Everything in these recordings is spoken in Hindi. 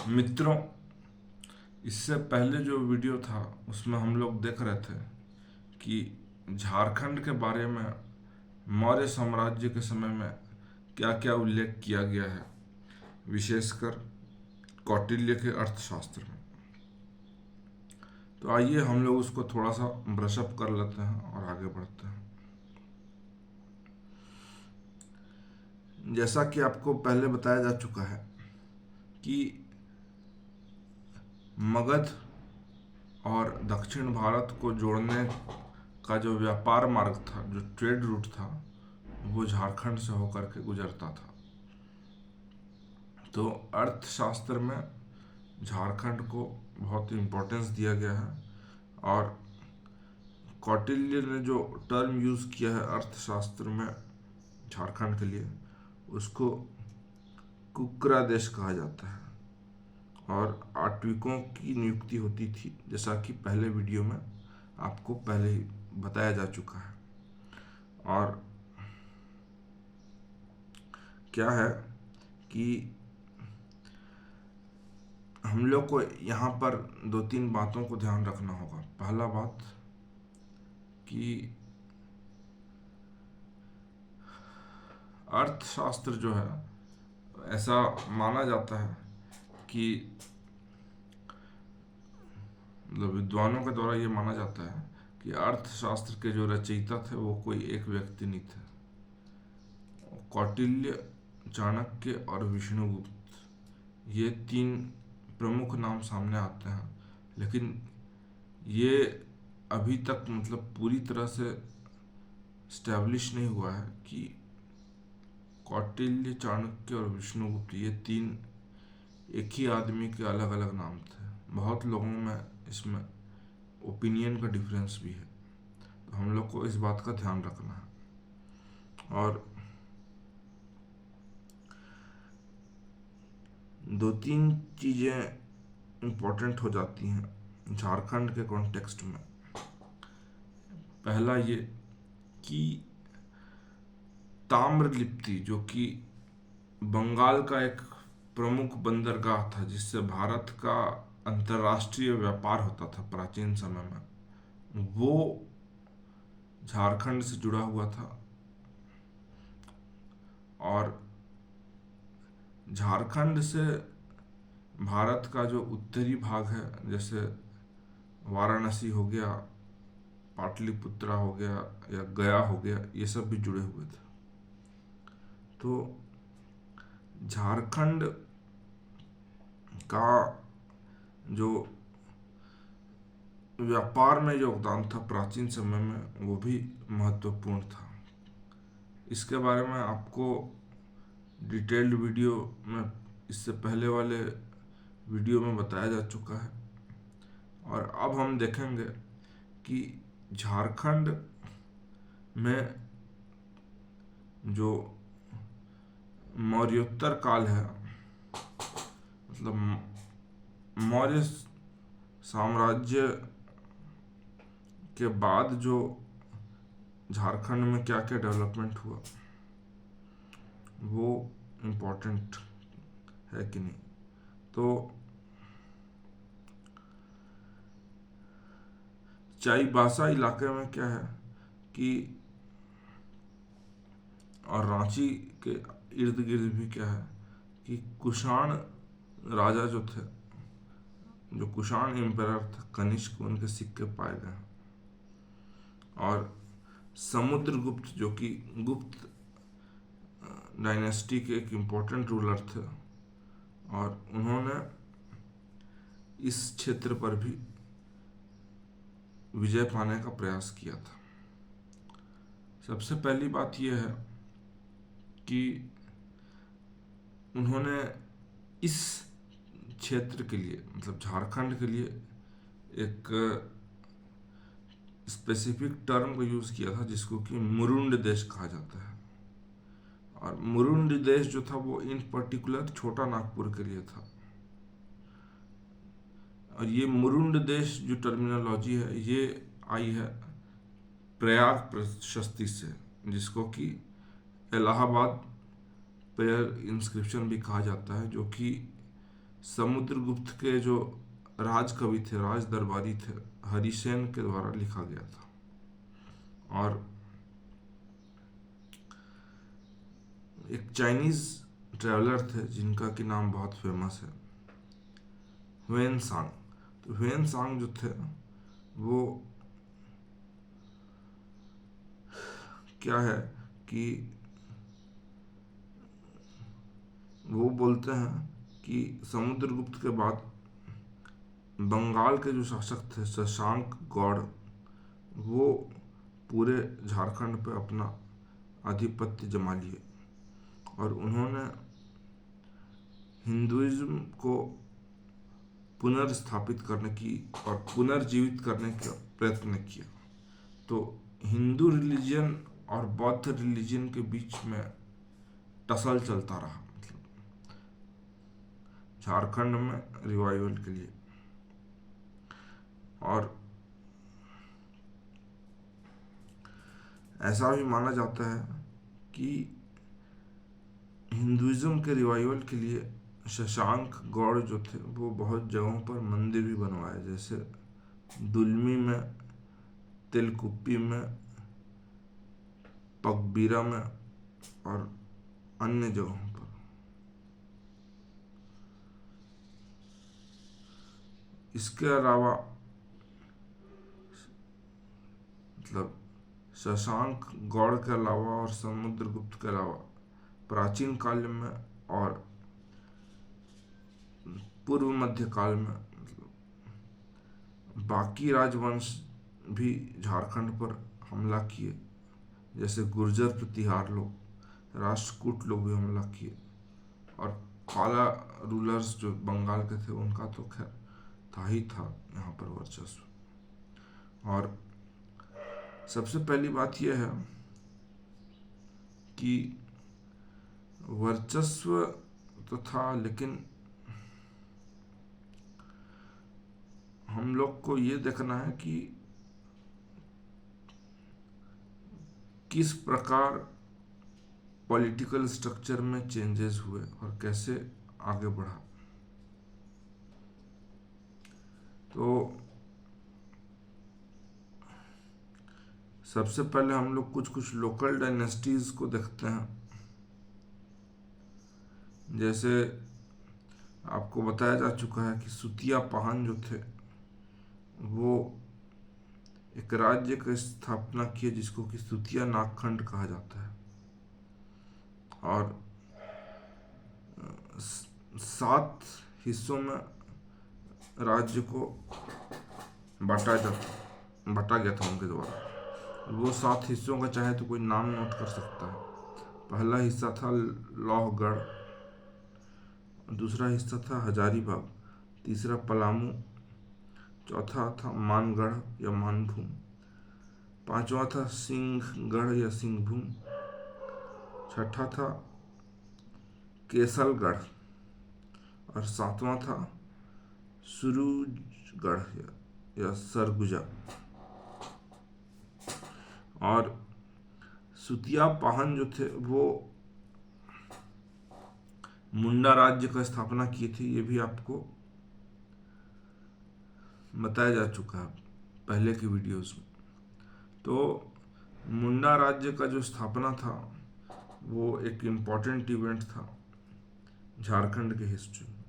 मित्रों, इससे पहले जो वीडियो था उसमें हम लोग देख रहे थे कि झारखंड के बारे में मौर्य साम्राज्य के समय में क्या क्या उल्लेख किया गया है, विशेषकर कौटिल्य के अर्थशास्त्र में। तो आइए हम लोग उसको थोड़ा सा ब्रशअप कर लेते हैं और आगे बढ़ते हैं। जैसा कि आपको पहले बताया जा चुका है कि मगध और दक्षिण भारत को जोड़ने का जो व्यापार मार्ग था, जो ट्रेड रूट था, वो झारखंड से होकर के गुजरता था। तो अर्थशास्त्र में झारखंड को बहुत इम्पोर्टेंस दिया गया है और कौटिल्य ने जो टर्म यूज़ किया है अर्थशास्त्र में झारखंड के लिए, उसको कुक्रा देश कहा जाता है और आट्विकों की नियुक्ति होती थी, जैसा कि पहले वीडियो में आपको पहले ही बताया जा चुका है। और क्या है कि हम लोग को यहाँ पर दो तीन बातों को ध्यान रखना होगा। पहला बात कि अर्थशास्त्र जो है, ऐसा माना जाता है कि मतलब विद्वानों के द्वारा ये माना जाता है कि अर्थशास्त्र के जो रचयिता थे वो कोई एक व्यक्ति नहीं थे। कौटिल्य, चाणक्य और विष्णुगुप्त, ये तीन प्रमुख नाम सामने आते हैं, लेकिन ये अभी तक मतलब पूरी तरह से स्टैब्लिश नहीं हुआ है कि कौटिल्य, चाणक्य और विष्णुगुप्त ये तीन एक ही आदमी के अलग अलग नाम थे। बहुत लोगों में इसमें ओपिनियन का डिफरेंस भी है, तो हम लोग को इस बात का ध्यान रखना है। और दो तीन चीज़ें इम्पोर्टेंट हो जाती हैं झारखंड के कॉन्टेक्स्ट में। पहला ये कि ताम्रलिप्ति, जो कि बंगाल का एक प्रमुख बंदरगाह था जिससे भारत का अंतर्राष्ट्रीय व्यापार होता था प्राचीन समय में, वो झारखंड से जुड़ा हुआ था। और झारखंड से भारत का जो उत्तरी भाग है, जैसे वाराणसी हो गया, पाटलिपुत्रा हो गया या गया हो गया, ये सब भी जुड़े हुए थे। तो झारखंड का जो व्यापार में योगदान था प्राचीन समय में, वो भी महत्वपूर्ण था। इसके बारे में आपको डिटेल्ड वीडियो में इससे पहले वाले वीडियो में बताया जा चुका है। और अब हम देखेंगे कि झारखंड में जो मौर्योत्तर काल है, मतलब मौर्य साम्राज्य के बाद जो झारखंड में क्या क्या डेवलपमेंट हुआ, वो इम्पोर्टेंट है कि नहीं। तो चाईबासा इलाके में क्या है कि, और रांची के इर्द गिर्द भी क्या है कि कुषाण राजा जो थे, जो कुषाण एम्परर थे कनिष्क, उनके सिक्के पाए गए। और समुद्रगुप्त, जो कि गुप्त डायनेस्टी के एक इम्पोर्टेंट रूलर थे, और उन्होंने इस क्षेत्र पर भी विजय पाने का प्रयास किया था। सबसे पहली बात यह है कि उन्होंने इस क्षेत्र के लिए, मतलब झारखंड के लिए, एक स्पेसिफिक टर्म को यूज़ किया था जिसको कि मुरुंड देश कहा जाता है। और मुरुंड देश जो था वो इन पर्टिकुलर छोटा नागपुर के लिए था। और ये मुरुंड देश जो टर्मिनोलॉजी है, ये आई है प्रयाग प्रशस्ति से, जिसको कि इलाहाबाद पेयर इंस्क्रिप्शन भी कहा जाता है, जो कि समुद्रगुप्त के जो राजकवि थे, राज दरबारी थे, हरिसेन के द्वारा लिखा गया था। और एक चाइनीज ट्रेवलर थे जिनका कि नाम बहुत फेमस है, ह्वेन सांग। तो ह्वेन सांग जो थे वो क्या है कि वो बोलते हैं कि समुद्रगुप्त के बाद बंगाल के जो शासक थे शशांक गौड़, वो पूरे झारखंड पे अपना आधिपत्य जमा लिए और उन्होंने हिंदुइज्म को पुनर्स्थापित करने की और पुनर्जीवित करने का प्रयत्न किया। तो हिंदू रिलीजन और बौद्ध रिलीजन के बीच में टसल चलता रहा, मतलब झारखंड में रिवाइवल के लिए। और ऐसा भी माना जाता है कि हिंदुइज्म के रिवाइवल के लिए शशांक गौड़ जो थे वो बहुत जगहों पर मंदिर भी बनवाए, जैसे दुलमी में, तेलकुप्पी में, पगबीरा में और अन्य जगहों पर। इसके अलावा मतलब शशांक गौड़ के अलावा और समुद्रगुप्त के अलावा प्राचीन काल में और पूर्व मध्य काल में बाकी राजवंश भी झारखंड पर हमला किए, जैसे गुर्जर प्रतिहार लोग, राष्ट्रकूट लोग भी हमला किए। और काला रूलर्स जो बंगाल के थे उनका तो खैर था ही था यहाँ पर वर्चस्व। और सबसे पहली बात यह है कि वर्चस्व तो था, लेकिन हम लोग को ये देखना है कि किस प्रकार पॉलिटिकल स्ट्रक्चर में चेंजेस हुए और कैसे आगे बढ़ा। तो सबसे पहले हम लोग कुछ लोकल डायनेस्टीज को देखते हैं। जैसे आपको बताया जा चुका है कि सुतिया पाहन जो थे वो एक राज्य की स्थापना की जिसको कि सुतिया नागखंड कहा जाता है। और 7 हिस्सों में राज्य को बांटा गया था उनके द्वारा। वो 7 हिस्सों का चाहे तो कोई नाम नोट कर सकता है। पहला हिस्सा था लौहगढ़, दूसरा हिस्सा था हजारीबाग, तीसरा पलामू, चौथा था मानगढ़ या मानभूम, पांचवा था सिंहगढ़ या सिंहभूम, छठा था केसलगढ़ और 7वां था सुरूजगढ़ या सरगुजा। और सुतिया पाहन जो थे वो मुंडा राज्य का स्थापना की थी, ये भी आपको बताया जा चुका है पहले की वीडियोस में। तो मुंडा राज्य का जो स्थापना था वो एक इम्पॉर्टेंट इवेंट था झारखंड की हिस्ट्री में।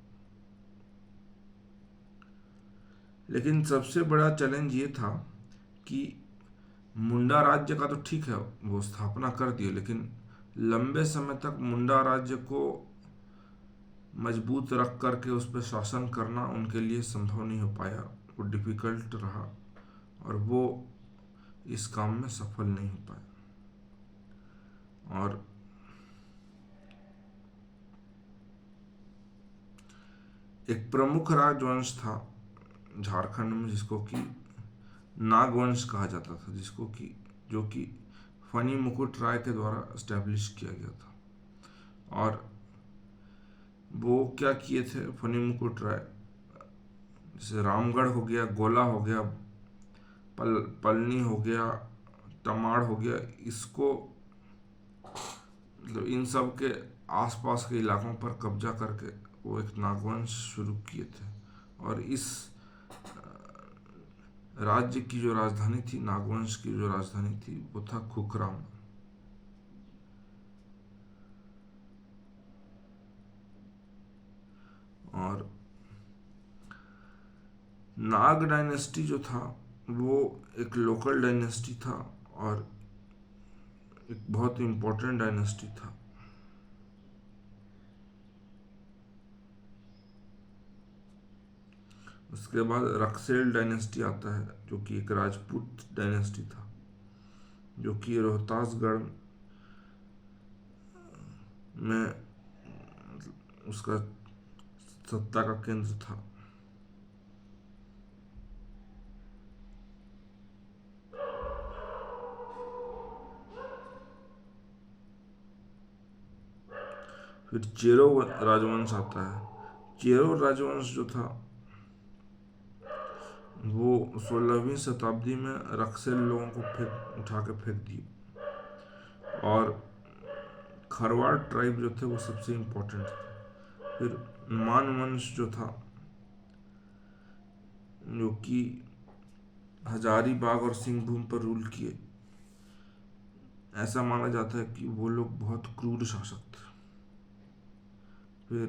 लेकिन सबसे बड़ा चैलेंज ये था कि मुंडा राज्य का तो ठीक है वो स्थापना कर दिए, लेकिन लंबे समय तक मुंडा राज्य को मजबूत रख करके उस पर शासन करना उनके लिए संभव नहीं हो पाया। वो डिफिकल्ट रहा और वो इस काम में सफल नहीं हो पाया। और एक प्रमुख राजवंश था झारखंड में जिसको कि नागवंश कहा जाता था, जो कि फनी मुकुट राय के द्वारा एस्टेब्लिश किया गया था। और वो क्या किए थे फनी मुकुट राय, जैसे रामगढ़ हो गया, गोला हो गया, पलनी हो गया, तमाड़ हो गया, इसको मतलब इन सब के आसपास के इलाकों पर कब्जा करके वो एक नागवंश शुरू किए थे। और इस राज्य की जो राजधानी थी, नागवंश की जो राजधानी थी, वो था खुखराम। और नाग डायनेस्टी जो था वो एक लोकल डायनेस्टी था और एक बहुत इम्पोर्टेंट डायनेस्टी था। उसके बाद रक्सेल डायनेस्टी आता है, जो कि एक राजपूत डायनेस्टी था, जो कि रोहतासगढ़ में उसका सत्ता का केंद्र था। फिर चेरो राजवंश आता है। चेरो राजवंश जो था वो 16वीं शताब्दी में रक्सेल लोगों को उठा के फेंक दिए। और खरवाड़ ट्राइब जो थे वो सबसे इम्पोर्टेंट थे। फिर मान वंश जो था, जो कि हजारीबाग और सिंहभूम पर रूल किए। ऐसा माना जाता है कि वो लोग बहुत क्रूर शासक थे। फिर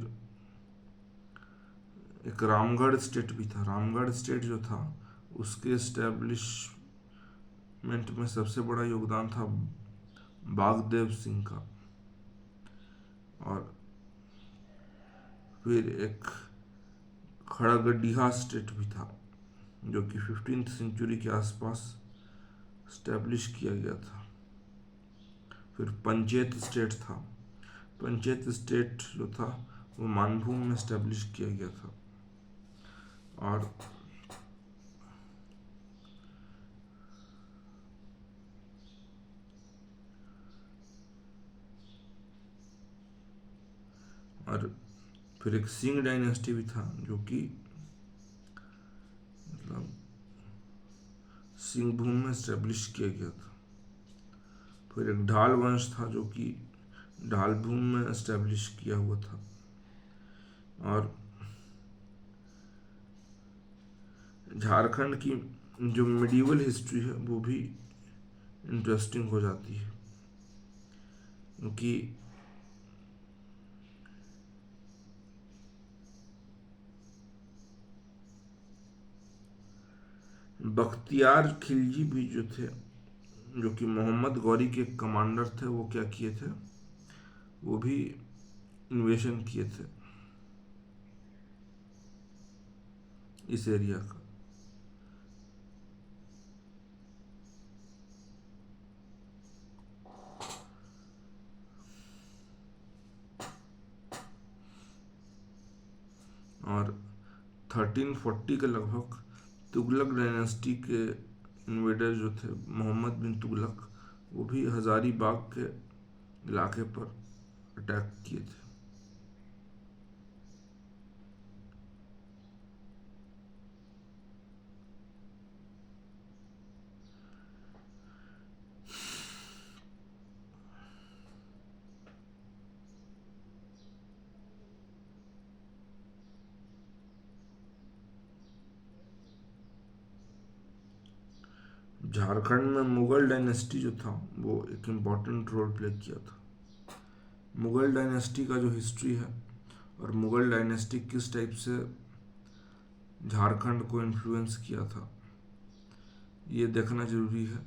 एक रामगढ़ स्टेट भी था। रामगढ़ स्टेट जो था उसके एस्टेब्लिशमेंट में सबसे बड़ा योगदान था बागदेव सिंह का। और फिर एक खड़गडिहा स्टेट भी था, जो कि 15th सेंचुरी के आसपास स्टैब्लिश किया गया था। फिर पंचेत स्टेट था। पंचेत स्टेट जो था वो मानभूम में स्टैब्लिश किया गया था। और और फिर एक सिंह डायनेस्टी भी था, जो कि मतलब सिंहभूम में स्टैब्लिश किया गया था। फिर एक ढाल वंश था, जो कि ढालभूम में स्टैब्लिश किया हुआ था। और झारखंड की जो मिडिवल हिस्ट्री है वो भी इंटरेस्टिंग हो जाती है, क्योंकि बख्तियार खिलजी भी जो थे, जो कि मोहम्मद गौरी के कमांडर थे, वो क्या किए थे, वो भी इन्वेशन किए थे इस एरिया का। और 1340 के लगभग तुगलक डायनेस्टी के इन्वेडर जो थे मोहम्मद बिन तुगलक, वो भी हजारीबाग के इलाके पर अटैक किए थे। झारखंड में मुगल डायनेस्टी जो था वो एक इम्पॉर्टेंट रोल प्ले किया था। मुगल डायनेस्टी का जो हिस्ट्री है और मुगल डायनेस्टी किस टाइप से झारखंड को इन्फ्लुएंस किया था, ये देखना ज़रूरी है।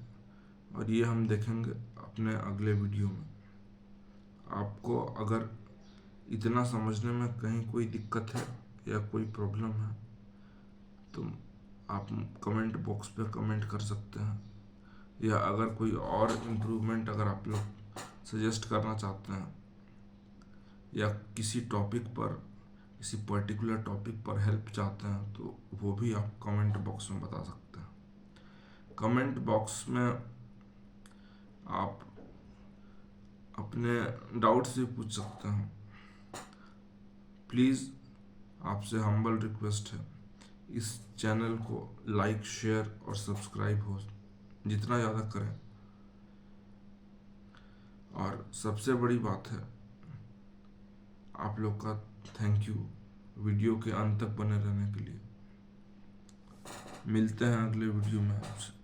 और ये हम देखेंगे अपने अगले वीडियो में। आपको अगर इतना समझने में कहीं कोई दिक्कत है या कोई प्रॉब्लम है तो आप कमेंट बॉक्स पे कमेंट कर सकते हैं, या अगर कोई और इम्प्रूवमेंट अगर आप लोग सजेस्ट करना चाहते हैं या किसी टॉपिक पर, किसी पर्टिकुलर टॉपिक पर हेल्प चाहते हैं, तो वो भी आप कमेंट बॉक्स में बता सकते हैं। कमेंट बॉक्स में आप अपने डाउट्स भी पूछ सकते हैं। प्लीज़ आपसे हम्बल रिक्वेस्ट है, इस चैनल को लाइक, शेयर और सब्सक्राइब हो जितना ज़्यादा करें। और सबसे बड़ी बात है आप लोग का थैंक यू। वीडियो के अंत तक बने रहने के लिए। मिलते हैं अगले वीडियो में आपसे।